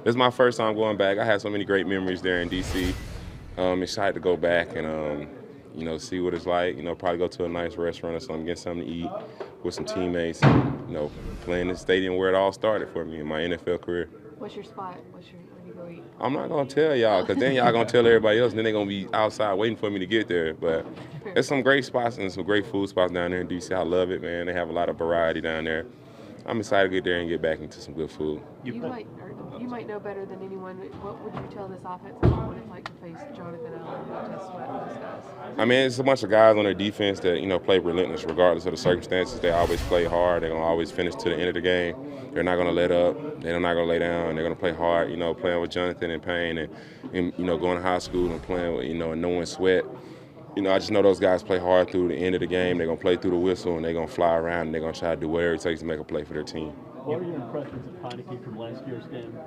This is my first time going back. I had so many great memories there in D.C. Excited to go back and see what it's like. Probably go to a nice restaurant or something, get something to eat with some teammates. And, play in the stadium where it all started for me in my NFL career. What's your spot? Where do you go eat? I'm not gonna tell y'all, because then y'all gonna tell everybody else, and then they're gonna be outside waiting for me to get there. But there's some great spots and some great food spots down there in DC. I love it, man. They have a lot of variety down there. I'm excited to get there and get back into some good food. You might know better than anyone. What would you tell this offense about what it's like to face Jonathan Allen, Montez Sweat, and those guys? I mean, it's a bunch of guys on their defense that play relentless regardless of the circumstances. They always play hard. They're gonna always finish to the end of the game. They're not gonna let up. They're not gonna lay down. They're gonna play hard. Playing with Jonathan and Payne and going to high school and playing with and knowing Sweat. I just know those guys play hard through the end of the game. They're gonna play through the whistle and they're gonna fly around and they're gonna try to do whatever it takes to make a play for their team. What are your impressions of Heineke from last year's game?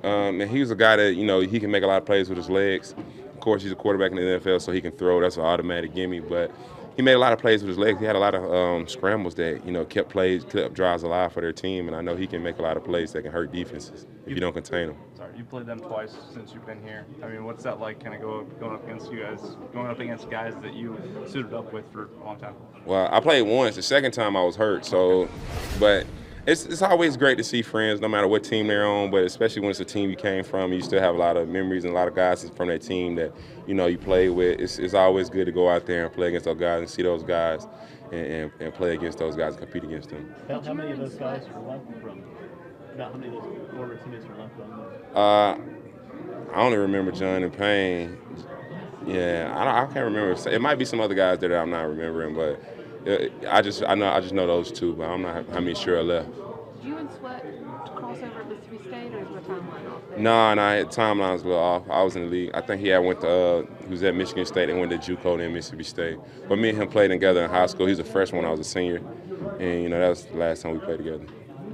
And he's a guy that he can make a lot of plays with his legs. Of course, he's a quarterback in the NFL, so he can throw. That's an automatic gimme. But he made a lot of plays with his legs. He had a lot of scrambles that kept drives alive for their team. And I know he can make a lot of plays that can hurt defenses if you don't contain them. Sorry, you played them twice since you've been here. I mean, what's that like, kind of going up against you guys, going up against guys that you suited up with for a long time? Well, I played once. The second time I was hurt. But it's always great to see friends, no matter what team they're on. But especially when it's a team you came from, you still have a lot of memories and a lot of guys from that team that you played with. It's always good to go out there and play against those guys and see those guys and play against those guys and compete against them. How many of those guys are left from? How many of those former teammates are left on I only remember John and Payne. Yeah, I can't remember. It might be some other guys there that I'm not remembering, but I just know those two. But I'm not how many sure are left. Did you and Sweat cross over at Mississippi State, or is my timeline off there? No, timeline was a little off. I was in the league. I think he was at Michigan State and went to JUCO in Mississippi State. But me and him played together in high school. He was a freshman when I was a senior, and that was the last time we played together.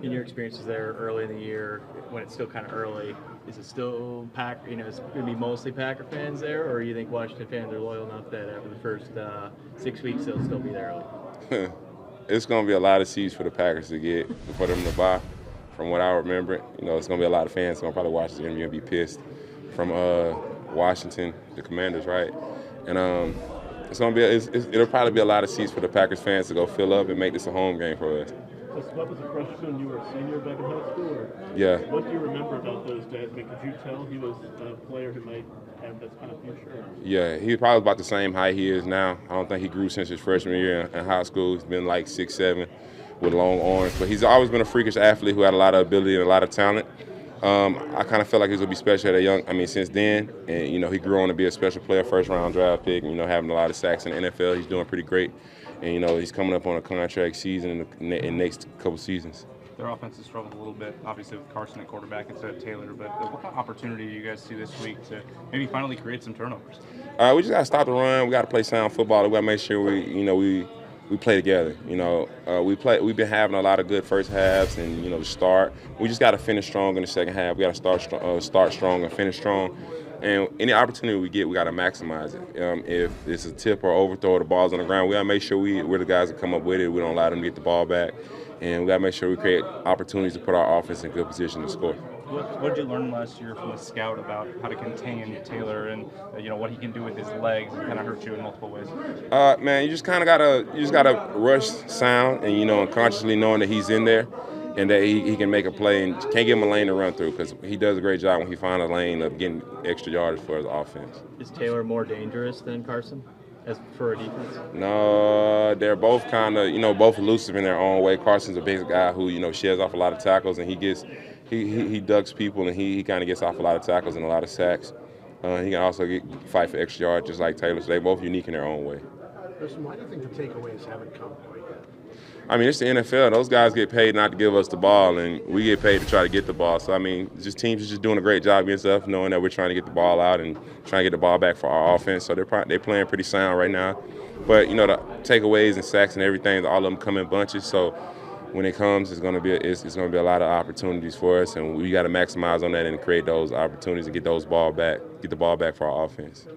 In your experiences there early in the year, when it's still kind of early, is it still is it going to be mostly Packer fans there, or you think Washington fans are loyal enough that after the first 6 weeks they'll still be there early? It's going to be a lot of seats for the Packers to get for them to buy. From what I remember, it's going to be a lot of fans going to probably watch the interview and be pissed. From Washington, the Commanders, right? And it'll probably be a lot of seats for the Packers fans to go fill up and make this a home game for us. So Sweat was a freshman, you were a senior back in high school? Or Yeah. What do you remember about those days? I mean, could you tell he was a player who might have this kind of future? Yeah, he's probably about the same height he is now. I don't think he grew since his freshman year in high school. He's been like 6'7", with long arms. But he's always been a freakish athlete who had a lot of ability and a lot of talent. I kind of felt like he was going to be special since then. And, he grew on to be a special player, first-round draft pick, having a lot of sacks in the NFL. He's doing pretty great. And, he's coming up on a contract season in the next couple seasons. Their offense has struggled a little bit, obviously, with Carson at quarterback instead of Taylor. But what kind of opportunity do you guys see this week to maybe finally create some turnovers? We just got to stop the run. We got to play sound football. We got to make sure we play together. We've been having a lot of good first halves and, the start. We just got to finish strong in the second half. We got to start strong and finish strong. And any opportunity we get, we got to maximize it. If it's a tip or overthrow, the ball's on the ground, we got to make sure we're the guys that come up with it. We don't allow them to get the ball back. And we got to make sure we create opportunities to put our offense in good position to score. What did you learn last year from the scout about how to contain Taylor and what he can do with his legs and kind of hurt you in multiple ways? Man, you just gotta rush sound and unconsciously knowing that he's in there and that he can make a play and can't give him a lane to run through because he does a great job when he finds a lane of getting extra yardage for his offense. Is Taylor more dangerous than Carson for a defense? No, they're both kind of both elusive in their own way. Carson's a big guy who sheds off a lot of tackles and he ducks people and he kind of gets off a lot of tackles and a lot of sacks. He can also fight for extra yards just like Taylor. So they're both unique in their own way. Preston, why do you think the takeaways haven't come quite yet? I mean, it's the NFL. Those guys get paid not to give us the ball, and we get paid to try to get the ball. So, I mean, teams are just doing a great job against us, knowing that we're trying to get the ball out and trying to get the ball back for our offense. So they're playing pretty sound right now. But, the takeaways and sacks and everything, all of them come in bunches. So when it comes, it's going to be a lot of opportunities for us, and we got to maximize on that and create those opportunities and get the ball back for our offense.